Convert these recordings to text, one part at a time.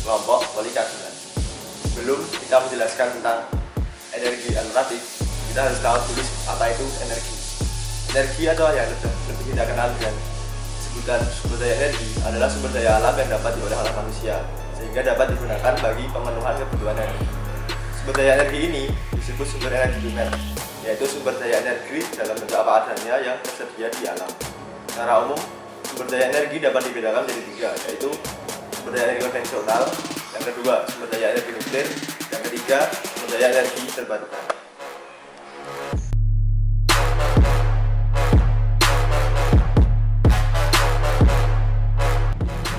kelompok polikarbonat. Sebelum kita menjelaskan tentang energi alternatif, kita harus tahu tulis apa itu energi. Energi atau yang lebih kita kenal dengan sebutan sumber daya energi adalah sumber daya alam yang dapat diolah oleh manusia sehingga dapat digunakan bagi pemenuhan kebutuhan energi. Sumber daya energi ini disebut sumber energi primer, yaitu sumber daya energi dalam bentuk apa adanya yang tersedia di alam. Secara umum, sumber daya energi dapat dibedakan menjadi tiga, yaitu sumber daya energi konvensional, yang kedua sumber daya energi nuklir, yang ketiga sumber daya energi terbarukan.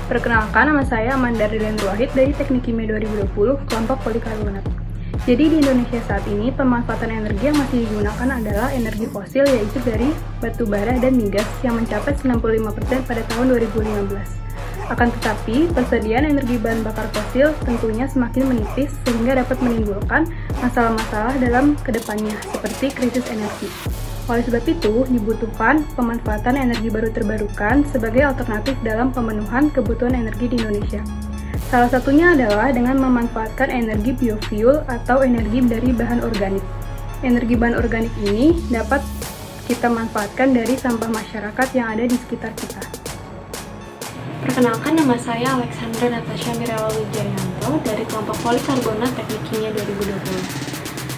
Perkenalkan, nama saya Amanda Rilendra Wahid dari Teknik Kimia 2020, kelompok polikarbonat. Jadi di Indonesia saat ini, pemanfaatan energi yang masih digunakan adalah energi fosil, yaitu dari batu bara dan migas yang mencapai 95% pada tahun 2015. Akan tetapi, persediaan energi bahan bakar fosil tentunya semakin menipis sehingga dapat menimbulkan masalah-masalah dalam kedepannya, seperti krisis energi. Oleh sebab itu, dibutuhkan pemanfaatan energi baru terbarukan sebagai alternatif dalam pemenuhan kebutuhan energi di Indonesia. Salah satunya adalah dengan memanfaatkan energi biofuel atau energi dari bahan organik. Energi bahan organik ini dapat kita manfaatkan dari sampah masyarakat yang ada di sekitar kita. Perkenalkan, nama saya Alexandra Natasha Mirella Wijayanto dari kelompok polikarbonat Teknik Kimia 2020.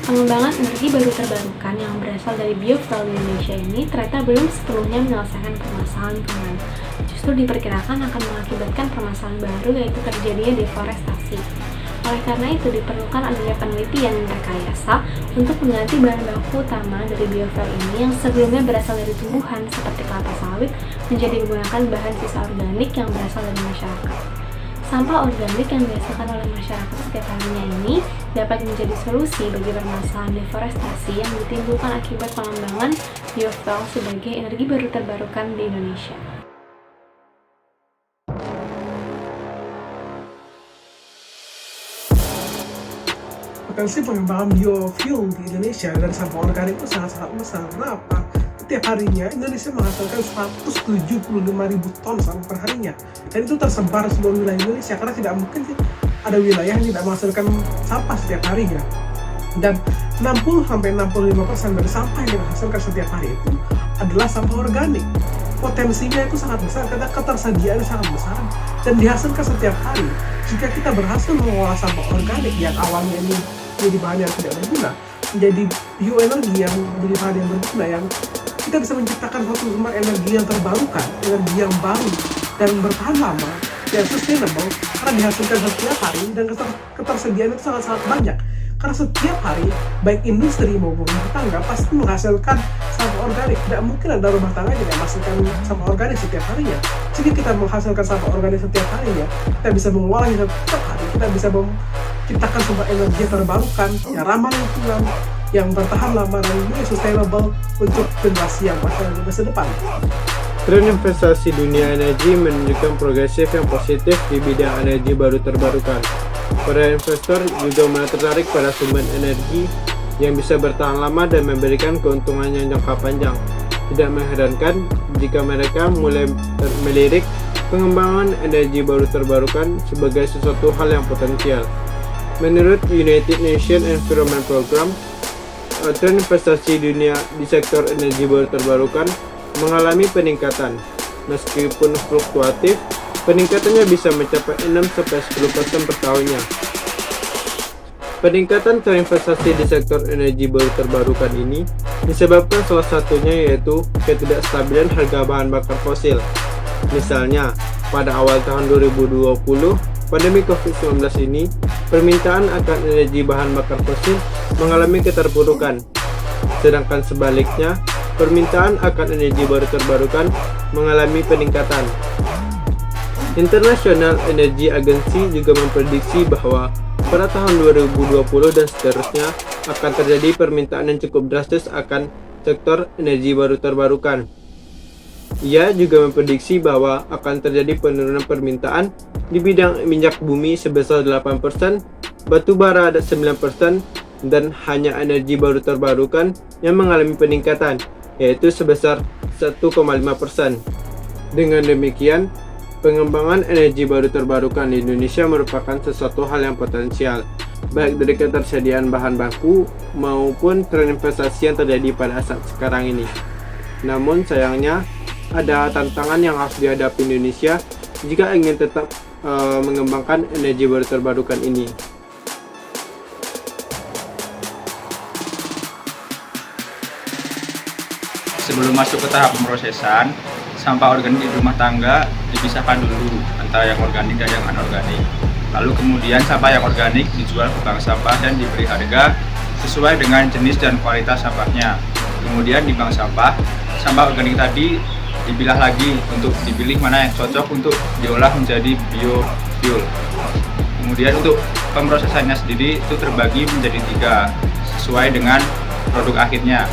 Pengembangan energi baru terbarukan yang berasal dari biofuel di Indonesia ini ternyata belum sepenuhnya menyelesaikan permasalahan lingkungan. Justru diperkirakan akan mengakibatkan permasalahan baru, yaitu terjadinya deforestasi. Oleh karena itu, diperlukan adanya penelitian yang rekayasa untuk mengganti bahan baku utama dari biofuel ini yang sebelumnya berasal dari tumbuhan seperti kelapa sawit menjadi menggunakan bahan sisa organik yang berasal dari masyarakat. Sampah organik yang dihasilkan oleh masyarakat setiap harinya ini dapat menjadi solusi bagi permasalahan deforestasi yang ditimbulkan akibat pengembangan biofuel sebagai energi baru terbarukan di Indonesia. Potensi pengembangan biofuel di Indonesia dari sampah organik itu sangat-sangat besar. Kenapa? Setiap harinya Indonesia menghasilkan 175.000 ton sampah per harinya, dan itu tersebar di seluruh wilayah Indonesia karena tidak mungkin sih ada wilayah yang tidak menghasilkan sampah setiap harinya. Dan 60-65% dari sampah yang dihasilkan setiap hari itu adalah sampah organik. Potensinya itu sangat besar karena ketersediaannya sangat besar dan dihasilkan setiap hari. Jika kita berhasil mengolah sampah organik yang awalnya ini menjadi bahan yang tidak berguna menjadi bioenergi yang menjadi bahan yang berguna, yang kita bisa menciptakan suatu sumber energi yang terbarukan, energi yang baru dan bertahan lama, yang sustainable karena dihasilkan setiap hari dan ketersediaan itu sangat-sangat banyak. Karena setiap hari, baik industri maupun rumah tangga pasti menghasilkan sampah organik. Tidak mungkin ada rumah tangga yang tidak menghasilkan sampah organik setiap harinya. Jika kita menghasilkan sampah organik setiap harinya, kita bisa mengolahnya setiap hari, kita bisa menciptakan sumber energi yang terbarukan, yang ramah lingkungan, yang bertahan lama dan juga sustainable untuk generasi yang masa depan. Tren investasi dunia energi menunjukkan progresif yang positif di bidang energi baru terbarukan. Para investor juga mulai tertarik pada sumber energi yang bisa bertahan lama dan memberikan keuntungan yang jangka panjang. Tidak mengherankan jika mereka mulai melirik pengembangan energi baru terbarukan sebagai sesuatu hal yang potensial. Menurut United Nations Environment Program, tren investasi dunia di sektor energi baru terbarukan mengalami peningkatan. Meskipun fluktuatif, peningkatannya bisa mencapai 6-10% per tahunnya. Peningkatan tren investasi di sektor energi baru terbarukan ini disebabkan salah satunya yaitu ketidakstabilan harga bahan bakar fosil. Misalnya, pada awal tahun 2020, pandemi COVID-19 ini, permintaan akan energi bahan bakar fosil mengalami keterpurukan. Sedangkan sebaliknya, permintaan akan energi baru terbarukan mengalami peningkatan. International Energy Agency juga memprediksi bahwa pada tahun 2020 dan seterusnya akan terjadi permintaan yang cukup drastis akan sektor energi baru terbarukan. Ia juga memprediksi bahwa akan terjadi penurunan permintaan di bidang minyak bumi sebesar 8%, batu bara ada 9%, dan hanya energi baru terbarukan yang mengalami peningkatan, yaitu sebesar 1,5%. Dengan demikian, Pengembangan energi baru terbarukan di Indonesia merupakan sesuatu hal yang potensial, baik dari ketersediaan bahan baku maupun tren investasi yang terjadi pada saat sekarang ini. Namun sayangnya, ada tantangan yang harus dihadapi Indonesia jika ingin tetap mengembangkan energi baru terbarukan ini. Sebelum masuk ke tahap pemrosesan, sampah organik di rumah tangga dipisahkan dulu antara yang organik dan yang anorganik. Lalu kemudian sampah yang organik dijual ke bank sampah dan diberi harga sesuai dengan jenis dan kualitas sampahnya. Kemudian di bank sampah organik tadi dipilah lagi untuk dipilih mana yang cocok untuk diolah menjadi biofuel. Kemudian untuk pemrosesannya sendiri itu terbagi menjadi 3 sesuai dengan produk akhirnya.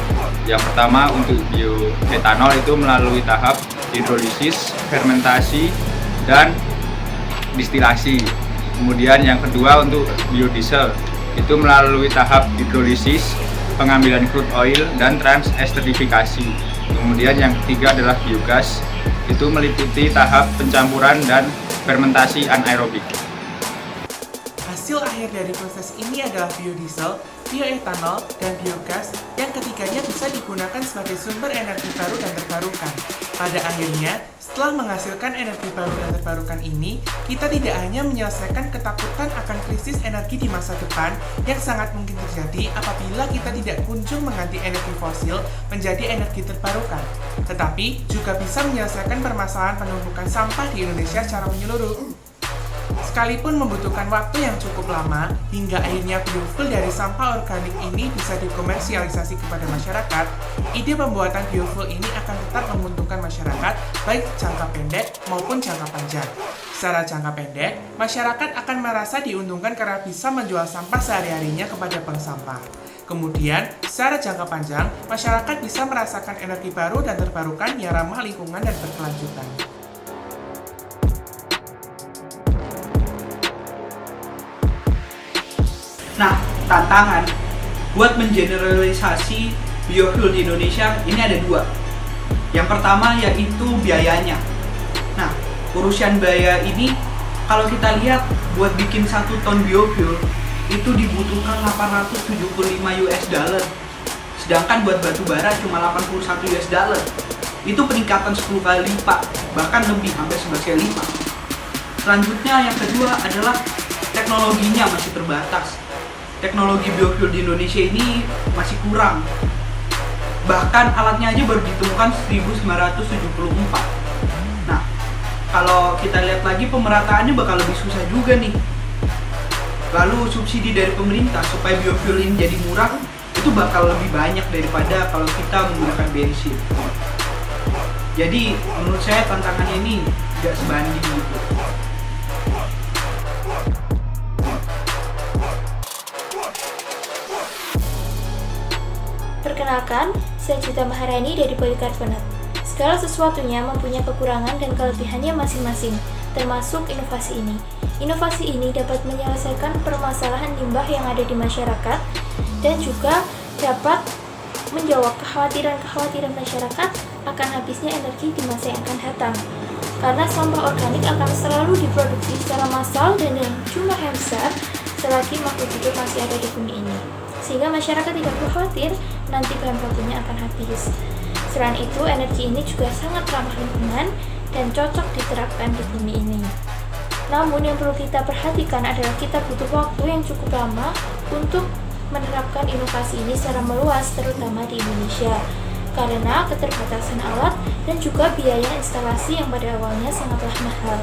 Yang pertama untuk bioetanol itu melalui tahap hidrolisis, fermentasi, dan distilasi. Kemudian yang kedua untuk biodiesel itu melalui tahap hidrolisis, pengambilan crude oil, dan transesterifikasi. Kemudian yang ketiga adalah biogas, itu meliputi tahap pencampuran dan fermentasi anaerobik. Hasil akhir dari proses ini adalah biodiesel, bioetanol, dan biogas yang ketiganya bisa digunakan sebagai sumber energi baru dan terbarukan. Pada akhirnya, setelah menghasilkan energi baru dan terbarukan ini, kita tidak hanya menyelesaikan ketakutan akan krisis energi di masa depan yang sangat mungkin terjadi apabila kita tidak kunjung mengganti energi fosil menjadi energi terbarukan, tetapi juga bisa menyelesaikan permasalahan penumpukan sampah di Indonesia secara menyeluruh. Sekalipun membutuhkan waktu yang cukup lama, hingga akhirnya biofuel dari sampah organik ini bisa dikomersialisasi kepada masyarakat, ide pembuatan biofuel ini akan tetap menguntungkan masyarakat baik jangka pendek maupun jangka panjang. Secara jangka pendek, masyarakat akan merasa diuntungkan karena bisa menjual sampah sehari-harinya kepada bank sampah. Kemudian, secara jangka panjang, masyarakat bisa merasakan energi baru dan terbarukan yang ramah lingkungan dan berkelanjutan. Nah, tantangan buat mengeneralisasi biofuel di Indonesia ini ada 2. Yang pertama yaitu biayanya. Nah, urusan biaya ini kalau kita lihat buat bikin 1 ton biofuel itu dibutuhkan 875 US dollar. Sedangkan buat batu bara cuma 81 US dollar. Itu peningkatan 10 kali lipat, bahkan lebih, hampir 11 kali lipat. Selanjutnya yang kedua adalah teknologinya masih terbatas. Teknologi biofuel di Indonesia ini masih kurang. Bahkan alatnya aja baru ditemukan 1974. Nah, kalau kita lihat lagi pemerataannya bakal lebih susah juga nih. Lalu subsidi dari pemerintah supaya biofuel ini jadi murah itu bakal lebih banyak daripada kalau kita menggunakan bensin. Jadi menurut saya tantangannya ini tidak sebanding gitu. Perkenalkan, saya Cita Maharani dari Polikarbonat. Segala sesuatunya mempunyai kekurangan dan kelebihannya masing-masing, termasuk inovasi ini. Inovasi ini dapat menyelesaikan permasalahan limbah yang ada di masyarakat dan juga dapat menjawab kekhawatiran masyarakat akan habisnya energi di masa yang akan datang. Karena sampah organik akan selalu diproduksi secara massal dan dalam jumlah yang besar selagi makhluk hidup masih ada di bumi ini. Sehingga masyarakat tidak perlu khawatir nanti bahan bakunya akan habis. Selain itu, energi ini juga sangat ramah lingkungan dan cocok diterapkan di bumi ini. Namun yang perlu kita perhatikan adalah kita butuh waktu yang cukup lama untuk menerapkan inovasi ini secara meluas, terutama di Indonesia, karena keterbatasan alat dan juga biaya instalasi yang pada awalnya sangatlah mahal.